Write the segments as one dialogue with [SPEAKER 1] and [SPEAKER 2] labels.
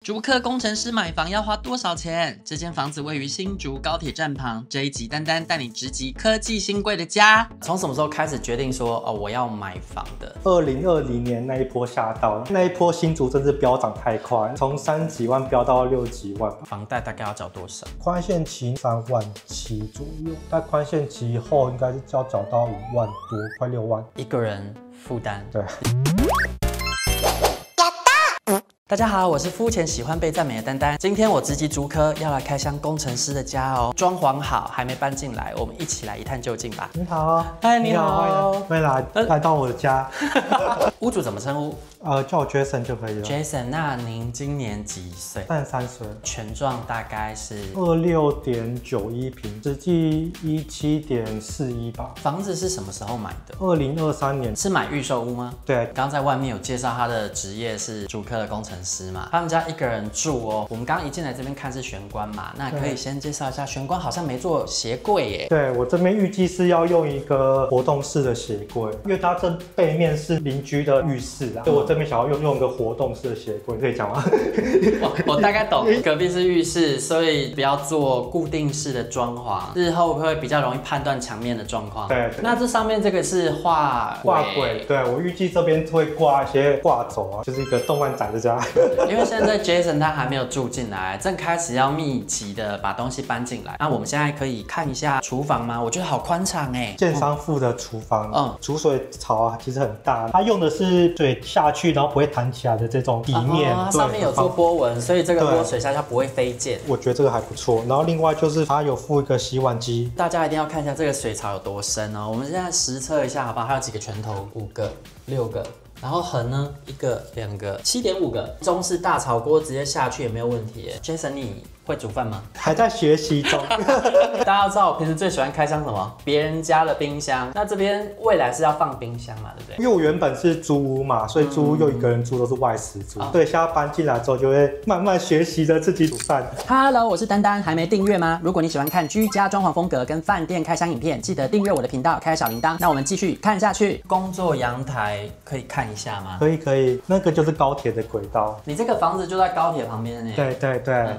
[SPEAKER 1] 竹科工程师买房要花多少钱？这间房子位于新竹高铁站旁。这一集丹丹带你直击科技新贵的家。从什么时候开始决定说我要买房的
[SPEAKER 2] ？2020年那一波下到，那一波新竹真是飙涨太快，从3几万飙到6几万。
[SPEAKER 1] 房贷大概要缴多少？
[SPEAKER 2] 宽限期3万7左右，但宽限期后应该是要缴到5万多，快6万。
[SPEAKER 1] 一个人负担。
[SPEAKER 2] 对。
[SPEAKER 1] 大家好，我是肤浅喜欢被赞美的丹丹。今天我直击竹科，要来开箱工程师的家哦。装潢好，还没搬进来，我们一起来一探究竟吧。
[SPEAKER 2] 你好，
[SPEAKER 1] 嗨，你好，
[SPEAKER 2] 欢迎来到我的家。
[SPEAKER 1] 屋主怎么称呼？
[SPEAKER 2] 叫我 Jason 就可以了。
[SPEAKER 1] Jason， 那您今年几岁
[SPEAKER 2] ？33岁。
[SPEAKER 1] 权状大概是
[SPEAKER 2] 26.91平，实际17.41吧。
[SPEAKER 1] 房子是什么时候买的
[SPEAKER 2] ？2023年。
[SPEAKER 1] 是买预售屋吗？
[SPEAKER 2] 对。
[SPEAKER 1] 刚在外面有介绍他的职业是竹科的工程师嘛，他们家一个人住哦。我们刚刚一进来这边看是玄关嘛，那可以先介绍一下玄关，好像没做鞋柜耶。
[SPEAKER 2] 对，我这边预计是要用一个活动式的鞋柜，因为它这背面是邻居的浴室啦，所以我这边想要用一个活动式的鞋柜，可以讲吗？
[SPEAKER 1] 我大概懂，隔壁是浴室，所以不要做固定式的装潢，日后会比较容易判断墙面的状况。
[SPEAKER 2] 对，
[SPEAKER 1] 那这上面这个是挂
[SPEAKER 2] 轨，对，我预计这边会挂一些挂轴啊，就是一个动漫仔的家。
[SPEAKER 1] 因为现在 Jason 他还没有住进来，正开始要密集的把东西搬进来。那我们现在可以看一下厨房吗？我觉得好宽敞哎，
[SPEAKER 2] 建商附的厨房，储水槽啊其实很大，它用的是水下去然后不会弹起来的这种底面，
[SPEAKER 1] 它上面有做波纹，所以这个波水下它不会飞溅。
[SPEAKER 2] 我觉得这个还不错。然后另外就是它有附一个洗碗机，
[SPEAKER 1] 大家一定要看一下这个水槽有多深哦。我们现在实测一下好不好？它有几个拳头？5个、6个。然后横呢，1个、2个、7.5个，中式大炒锅直接下去也没有问题耶。Jason， 你会煮饭吗？
[SPEAKER 2] 还在学习中。
[SPEAKER 1] 大家都知道我平时最喜欢开箱什么？别人家的冰箱。那这边未来是要放冰箱嘛，对不对？
[SPEAKER 2] 因为我原本是租屋嘛，所以租屋又一个人住都是外食租，对，现在搬进来之后就会慢慢学习着自己煮饭。
[SPEAKER 1] Hello， 我是丹丹，还没订阅吗？如果你喜欢看居家装潢风格跟饭店开箱影片，记得订阅我的频道，开小铃铛。那我们继续看下去。工作阳台可以看一下吗？
[SPEAKER 2] 可以，那个就是高铁的轨道。
[SPEAKER 1] 你这个房子就在高铁旁边呢。
[SPEAKER 2] 对。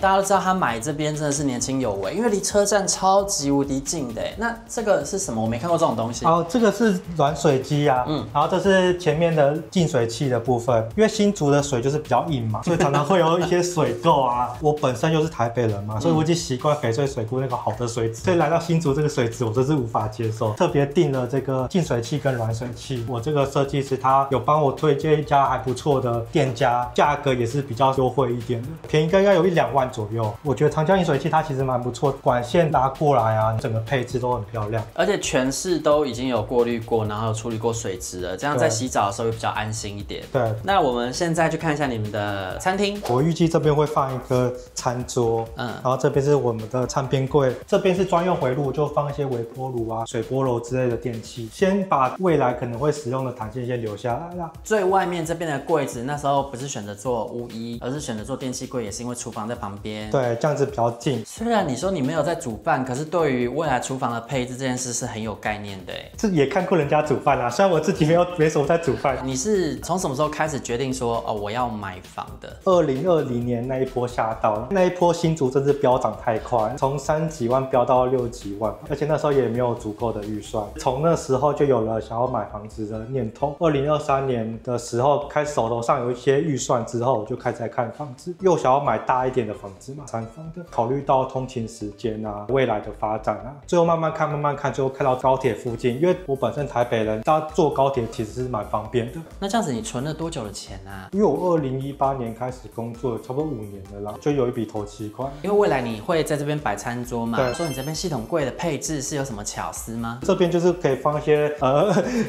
[SPEAKER 1] 大家都知道他买这边真的是年轻有为，因为离车站超级无敌近的。那这个是什么？我没看过这种东西。
[SPEAKER 2] 这个是软水机啊，然后这是前面的净水器的部分。因为新竹的水就是比较硬嘛，所以常常会有一些水垢啊。我本身又是台北人嘛，所以我已经习惯翡翠水库那个好的水质，所以来到新竹这个水质我真是无法接受。特别订了这个净水器跟软水器，我这个设计师他有帮我推荐一家还不错的店家，价格也是比较优惠一点的，便宜应该有1-2万左右。我觉得长江饮水器它其实蛮不错，管线拉过来啊，整个配置都很漂亮，
[SPEAKER 1] 而且全室都已经有过滤过，然后有处理过水质了，这样在洗澡的时候也比较安心一点。
[SPEAKER 2] 对，
[SPEAKER 1] 那我们现在去看一下你们的餐厅。
[SPEAKER 2] 我预计这边会放一个餐桌，然后这边是我们的餐边柜，这边是专用回路，就放一些微波炉啊、水波炉之类的电器，先把未来可能会使用的弹性先留下来啦。
[SPEAKER 1] 最外面这边的柜子，那时候不是选择做屋衣，而是选择做电器柜，也是因为厨房在旁边。
[SPEAKER 2] 对，这样子比较近。
[SPEAKER 1] 虽然你说你没有在煮饭，可是对于未来厨房的配置这件事是很有概念的。
[SPEAKER 2] 这也看过人家煮饭啦，虽然我自己没什么在煮饭。
[SPEAKER 1] 你是从什么时候开始决定说我要买房的
[SPEAKER 2] ？2020年那一波下到，那一波新竹真是飙涨太快，从3几万飙到6几万，而且那时候也没有足够的预算，从那时候就有了想要买房子的念头。2023年的时候，开始手头上有一些预算之后，我就开始在看房子，又想要买大一点的房子嘛，3房的，考虑到通勤时间啊、未来的发展啊，最后慢慢看，最后看到高铁附近，因为我本身台北人，大家坐高铁其实是蛮方便的。
[SPEAKER 1] 那这样子你存了多久的钱啊？
[SPEAKER 2] 因为我2018年开始工作，差不多5年了啦，就有一笔头期款。
[SPEAKER 1] 因为未来你会在这边摆餐桌嘛，说你这边系统柜的配置是有什么巧思吗？
[SPEAKER 2] 这边就是可以放一些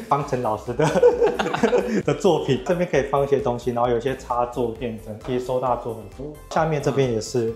[SPEAKER 2] 方程老师的作品，这边可以放一些东西，然后有一些插座、电灯，可以收纳座很多。下面这边也是，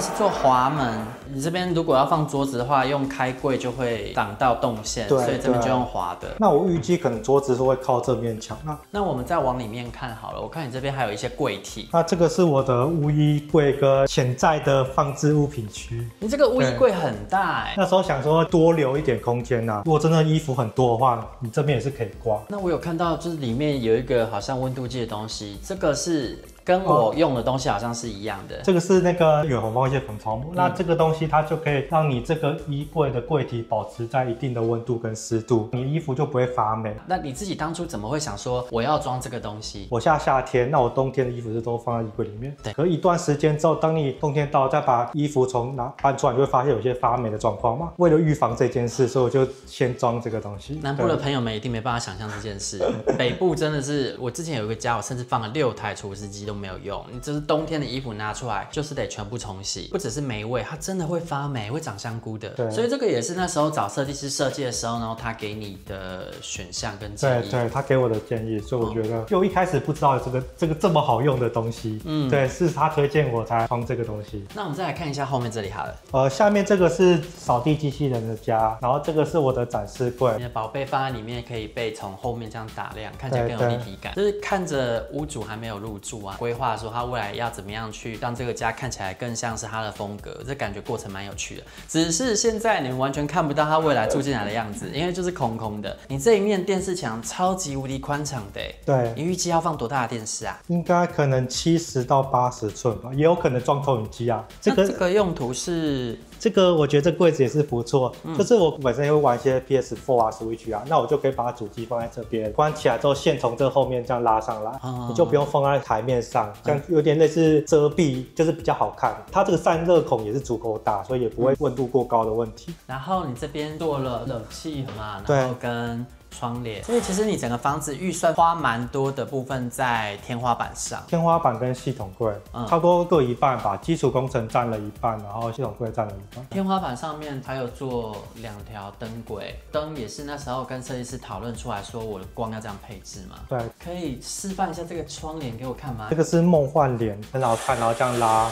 [SPEAKER 1] 是做滑门。你这边如果要放桌子的话，用开柜就会挡到动线，所以这边就用滑的。
[SPEAKER 2] 那我预计可能桌子是会靠这面墙。
[SPEAKER 1] 那我们再往里面看好了，我看你这边还有一些柜体。
[SPEAKER 2] 那这个是我的屋衣柜跟潜在的放置物品区。
[SPEAKER 1] 你这个屋衣柜很大
[SPEAKER 2] 那时候想说多留一点空间啊，如果真的衣服很多的话，你这边也是可以挂。
[SPEAKER 1] 那我有看到就是里面有一个好像温度计的东西，这个是跟我用的东西好像是一样的。
[SPEAKER 2] 这个是那个远红外线防潮膜，那这个东西它就可以让你这个衣柜的柜体保持在一定的温度跟湿度，你衣服就不会发霉。
[SPEAKER 1] 那你自己当初怎么会想说我要装这个东西？
[SPEAKER 2] 我夏天，那我冬天的衣服是都放在衣柜里面。
[SPEAKER 1] 对。
[SPEAKER 2] 可一段时间之后，当你冬天到再把衣服从搬出来，你就会发现有些发霉的状况嘛。为了预防这件事，所以我就先装这个东西。
[SPEAKER 1] 南部的朋友们一定没办法想象这件事，北部真的是，我之前有一个家，我甚至放了6台除湿机都没有用。你就是冬天的衣服拿出来，就是得全部重洗，不只是霉味，它真的会发霉，会长香菇的。
[SPEAKER 2] 对。
[SPEAKER 1] 所以这个也是那时候找设计师设计的时候呢，他给你的选项跟建议。
[SPEAKER 2] 对，他给我的建议，所以我觉得，就一开始不知道这个这么好用的东西，对，是他推荐我才装这个东西。
[SPEAKER 1] 那我们再来看一下后面这里好了。
[SPEAKER 2] 下面这个是扫地机器人的家，然后这个是我的展示柜。
[SPEAKER 1] 你的宝贝放在里面，可以被从后面这样打亮，看起来更有立体感。就是看着屋主还没有入住啊，规划说他未来要怎么样去让这个家看起来更像是他的风格，这感觉过程蛮有趣的。只是现在你们完全看不到他未来住进来的样子，因为就是空空的。你这一面电视墙超级无敌宽敞的，
[SPEAKER 2] 对，
[SPEAKER 1] 你预计要放多大的电视啊？
[SPEAKER 2] 应该可能70到80寸吧，也有可能装投影机啊。
[SPEAKER 1] 这个用途是？
[SPEAKER 2] 这个我觉得这柜子也是不错，就是我本身也会玩一些 PS4 啊、Switch 啊，那我就可以把它主机放在这边，关起来之后线从这后面这样拉上来，你就不用放在台面上，这样有点类似遮蔽，就是比较好看。它这个散热孔也是足够大，所以也不会温度过高的问题。
[SPEAKER 1] 然后你这边做了冷气嘛，然后跟窗帘，所以其实你整个房子预算花蛮多的部分在天花板上，
[SPEAKER 2] 天花板跟系统柜差不多各一半吧，基础工程占了一半，然后系统柜占了一半。
[SPEAKER 1] 天花板上面还有做2条灯轨，灯也是那时候跟设计师讨论出来说我的光要这样配置嘛。
[SPEAKER 2] 对，
[SPEAKER 1] 可以示范一下这个窗帘给我看吗？
[SPEAKER 2] 这个是梦幻帘，很好看，然后这样拉，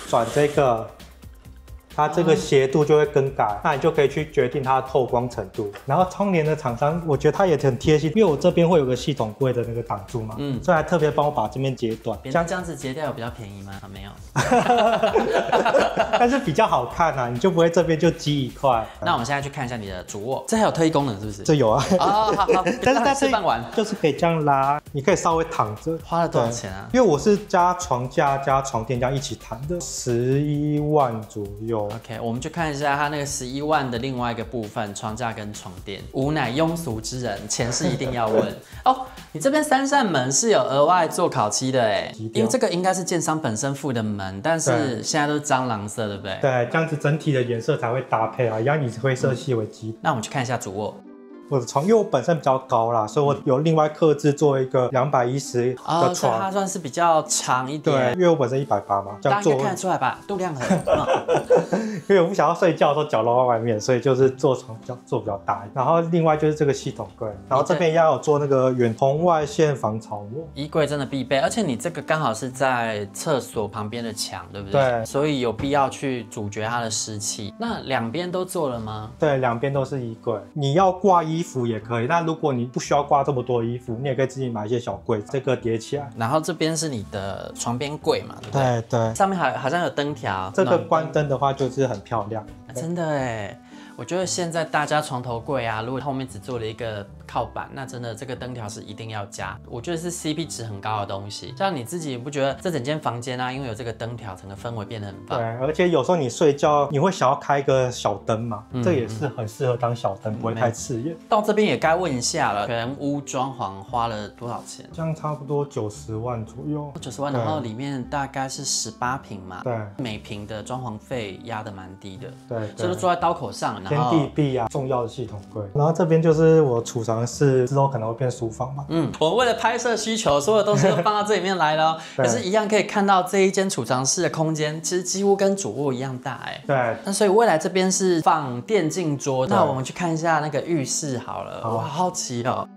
[SPEAKER 2] 转这个。它这个斜度就会更改，那你就可以去决定它的透光程度。然后窗帘的厂商，我觉得它也很贴心，因为我这边会有个系统柜的那个挡住嘛，所以还特别帮我把这边截短。
[SPEAKER 1] 像这样子截掉有比较便宜吗？没有，
[SPEAKER 2] 但是比较好看啊，你就不会这边就积一块。
[SPEAKER 1] 那我们现在去看一下你的主卧，这还有特异功能是不是？
[SPEAKER 2] 这有啊。
[SPEAKER 1] 好，
[SPEAKER 2] 但是它
[SPEAKER 1] 示范完
[SPEAKER 2] 就是可以这样拉，你可以稍微躺着。
[SPEAKER 1] 花了多少钱啊？
[SPEAKER 2] 因为我是加床架加床垫加一起谈的，11万左右。
[SPEAKER 1] OK， 我们去看一下它那个11万的另外一个部分，床架跟床垫。吾乃庸俗之人，钱是一定要问哦。你这边3扇门是有额外做烤漆的哎，因为这个应该是建商本身附的门，但是现在都是蟑螂色，对不对？
[SPEAKER 2] 对，这样子整体的颜色才会搭配啊，以灰色系为基。
[SPEAKER 1] 那我们去看一下主卧。
[SPEAKER 2] 我的床，因为我本身比较高啦，所以我有另外客制做一个210的床，
[SPEAKER 1] 它算是比较长一点。
[SPEAKER 2] 对，因为我本身180嘛，这样做
[SPEAKER 1] 大家可以看得出来吧，度量衡。
[SPEAKER 2] 因为我不想要睡觉的时候脚露在外面，所以就是做床做比较大。然后另外就是这个系统柜，然后这边要有做那个远红外线防潮膜。
[SPEAKER 1] 衣柜真的必备，而且你这个刚好是在厕所旁边的墙，对不对？
[SPEAKER 2] 对，
[SPEAKER 1] 所以有必要去阻绝它的湿气。那2边都做了吗？
[SPEAKER 2] 对，2边都是衣柜，你要挂衣服也可以。那如果你不需要挂这么多衣服，你也可以自己买一些小柜，这个叠起来。
[SPEAKER 1] 然后这边是你的床边柜嘛，对不对？
[SPEAKER 2] 对。
[SPEAKER 1] 上面好像有灯条。
[SPEAKER 2] 这个关灯的话就是很漂亮。
[SPEAKER 1] 真的哎。我觉得现在大家床头柜啊，如果后面只做了一个靠板，那真的这个灯条是一定要加。我觉得是 CP 值很高的东西。像你自己不觉得这整间房间啊，因为有这个灯条，整个氛围变得很棒。
[SPEAKER 2] 对，而且有时候你睡觉，你会想要开一个小灯嘛，这也是很适合当小灯，不会太刺眼。
[SPEAKER 1] 到这边也该问一下了，全屋装潢花了多少钱？
[SPEAKER 2] 这样差不多90万左右。
[SPEAKER 1] 90万，然后里面大概是18坪嘛，
[SPEAKER 2] 对，
[SPEAKER 1] 每坪的装潢费压得蛮低的，
[SPEAKER 2] 对，
[SPEAKER 1] 所以都坐在刀口上。
[SPEAKER 2] 天地壁啊，重要的系统柜。然后这边就是我储藏室，之后可能会变书房嘛。
[SPEAKER 1] 我为了拍摄需求，所有东西都放到这里面来了。可是，一样可以看到这一间储藏室的空间，其实几乎跟主卧一样大哎。
[SPEAKER 2] 对。
[SPEAKER 1] 那所以未来这边是放电竞桌，那我们去看一下那个浴室好了。哇，好奇哦。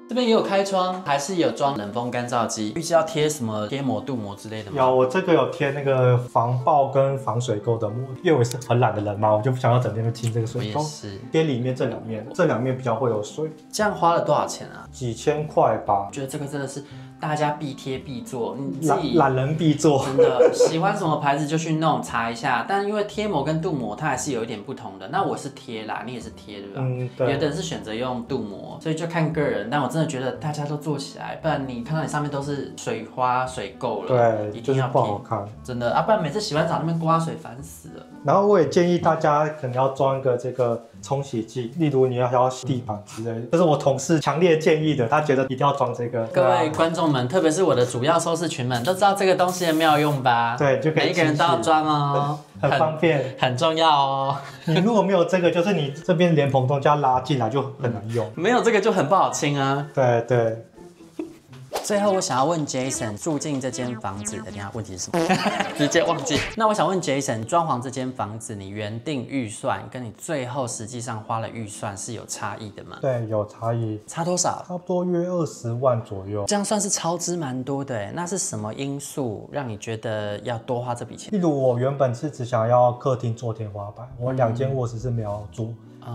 [SPEAKER 1] 这边也有开窗，还是有装冷风干燥机。预计要贴什么贴膜、镀膜之类的吗？
[SPEAKER 2] 有，我这个有贴那个防爆跟防水垢的膜，因为我是很懒的人嘛，我就不想要整天都清这个水垢。
[SPEAKER 1] 也是。
[SPEAKER 2] 贴里面这2面比较会有水。
[SPEAKER 1] 这样花了多少钱啊？
[SPEAKER 2] 几千块吧。
[SPEAKER 1] 我觉得这个真的是大家必贴必做，你自己
[SPEAKER 2] 懒人必做。
[SPEAKER 1] 真的喜欢什么牌子就去弄查一下。但因为贴膜跟镀膜它还是有一点不同的。那我是贴啦，你也是贴对吧？
[SPEAKER 2] 对。
[SPEAKER 1] 有的人是选择用镀膜，所以就看个人。但我真的觉得大家都做起来，不然你看到你上面都是水花水垢了，
[SPEAKER 2] 对，
[SPEAKER 1] 一定要
[SPEAKER 2] 就是不好看。
[SPEAKER 1] 真的啊，不然每次洗完澡那边刮水烦死了。
[SPEAKER 2] 然后我也建议大家可能要装一个这个冲洗剂，例如你要洗地板之类的，这是我同事强烈建议的，他觉得一定要装这个。
[SPEAKER 1] 各位观众们，特别是我的主要收视群们，都知道这个东西的妙用吧？
[SPEAKER 2] 对，就可以
[SPEAKER 1] 每一个人都要装哦，
[SPEAKER 2] 很方便，
[SPEAKER 1] 很重要哦。
[SPEAKER 2] 你如果没有这个，就是你这边连蓬头就要拉进来，就很难用。
[SPEAKER 1] 没有这个就很不好清啊。
[SPEAKER 2] 对对。
[SPEAKER 1] 最后，我想要问 Jason， 住进这间房子，等一下问题是什么？直接忘记。那我想问 Jason， 装潢这间房子，你原定预算跟你最后实际上花了预算是有差异的吗？
[SPEAKER 2] 对，有差异。
[SPEAKER 1] 差多少？
[SPEAKER 2] 差不多约20万左右。
[SPEAKER 1] 这样算是超支蛮多的耶。那是什么因素让你觉得要多花这笔钱？
[SPEAKER 2] 例如我原本是只想要客厅做天花板，我2间卧室是没有做。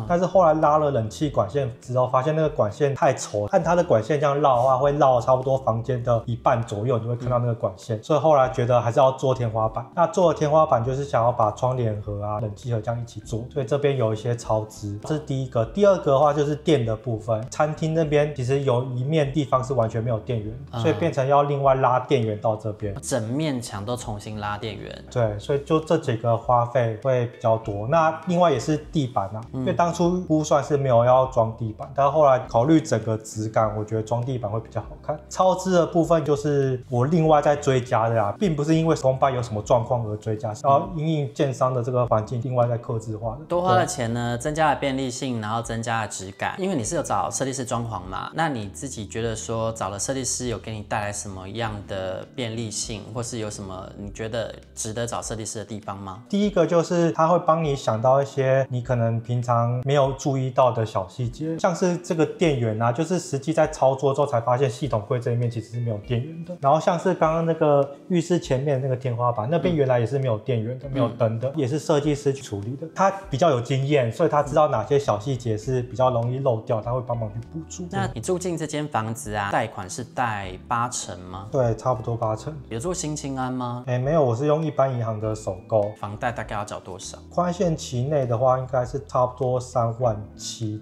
[SPEAKER 2] 但是后来拉了冷气管线之后，发现那个管线太稠，按它的管线这样绕的话，会绕差不多房间的一半左右，你就会看到那个管线。所以后来觉得还是要做天花板。那做的天花板就是想要把窗帘盒啊、冷气盒这样一起做，所以这边有一些超支，这是第一个。第二个的话就是电的部分，餐厅那边其实有一面地方是完全没有电源，所以变成要另外拉电源到这边，
[SPEAKER 1] 整面墙都重新拉电源。
[SPEAKER 2] 对，所以就这几个花费会比较多。那另外也是地板啊，因为当初估算是没有要装地板，但后来考虑整个质感，我觉得装地板会比较好看。超支的部分就是我另外在追加的啦，并不是因为公办有什么状况而追加，然后因应建商的这个环境另外再客制化的。
[SPEAKER 1] 多花了钱呢，增加了便利性，然后增加了质感。因为你是有找设计师装潢嘛，那你自己觉得说找了设计师有给你带来什么样的便利性，或是有什么你觉得值得找设计师的地方吗？
[SPEAKER 2] 第一个就是他会帮你想到一些你可能平常没有注意到的小细节，像是这个电源啊，就是实际在操作之后才发现系统柜这一面其实是没有电源的。然后像是刚刚那个浴室前面那个天花板那边原来也是没有电源的，没有灯的，也是设计师去处理的。他比较有经验，所以他知道哪些小细节是比较容易漏掉，他会帮忙去补足。
[SPEAKER 1] 那你住进这间房子啊，贷款是贷80%吗？
[SPEAKER 2] 对，差不多80%。
[SPEAKER 1] 有做新青安吗？
[SPEAKER 2] 没有，我是用一般银行的首购。
[SPEAKER 1] 房贷大概要缴多少？
[SPEAKER 2] 宽限期内的话，应该是差不多3.7万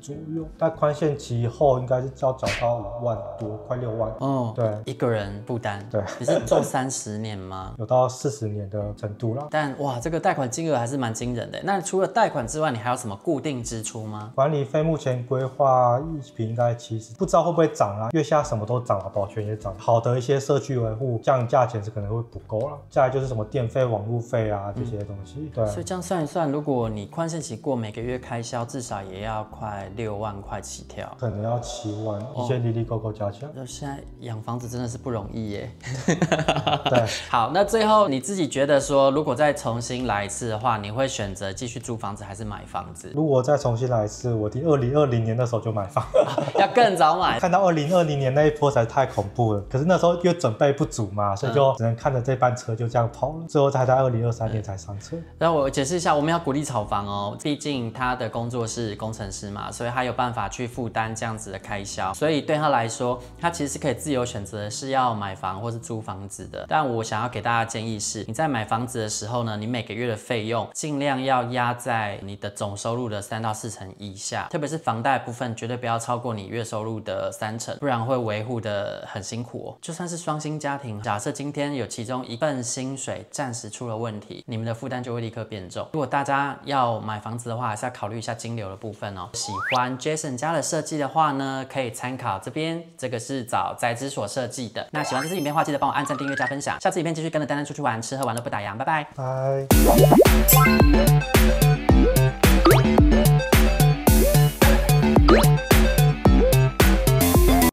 [SPEAKER 2] 左右，但宽限期后应该是要缴到5万多，快6万。
[SPEAKER 1] 哦，
[SPEAKER 2] 对，
[SPEAKER 1] 一个人负担。
[SPEAKER 2] 对，
[SPEAKER 1] 你是做30年吗？
[SPEAKER 2] 有到40年的程度了。
[SPEAKER 1] 但哇，这个贷款金额还是蛮惊人的。那除了贷款之外，你还有什么固定支出吗？
[SPEAKER 2] 管理费目前规划一平应该70，不知道会不会涨啊？因为现在什么都涨了，保全也涨，好的一些社区维护，这样价钱是可能会不够了。再来就是什么电费、网路费啊这些东西。对，
[SPEAKER 1] 所以这样算一算，如果你宽限期过，每个月开销至少也要快6万块起跳，
[SPEAKER 2] 可能要7万，一些里里扣扣加起来。
[SPEAKER 1] 现在养房子真的是不容易耶。
[SPEAKER 2] 对，
[SPEAKER 1] 好，那最后你自己觉得说，如果再重新来一次的话，你会选择继续租房子还是买房子？
[SPEAKER 2] 如果再重新来一次，我第2020年的时候就买房，
[SPEAKER 1] 要更早买。
[SPEAKER 2] 看到2020年那一波实在太恐怖了，可是那时候因为准备不足嘛，所以就只能看着这班车就这样跑了，最后才在2023年才上车。
[SPEAKER 1] 那我解释一下，我们要鼓励炒房哦，毕竟他的工作是工程师嘛，所以他有办法去负担这样子的开销，所以对他来说，他其实是可以自由选择是要买房或是租房子的。但我想要给大家建议是，你在买房子的时候呢，你每个月的费用尽量要压在你的总收入的3到4成以下，特别是房贷部分，绝对不要超过你月收入的3成，不然会维护的很辛苦哦。就算是双薪家庭，假设今天有其中一份薪水暂时出了问题，你们的负担就会立刻变重。如果大家要买房子的话，还是要考虑一下金流的部分哦。喜欢 Jason 家的设计的话呢，可以参考这边，这个是找宅之所设计的。那喜欢这支影片的话，记得帮我按赞、订阅、加分享。下次影片继续跟着丹丹出去玩，吃喝玩乐不打烊，拜拜。
[SPEAKER 2] 拜。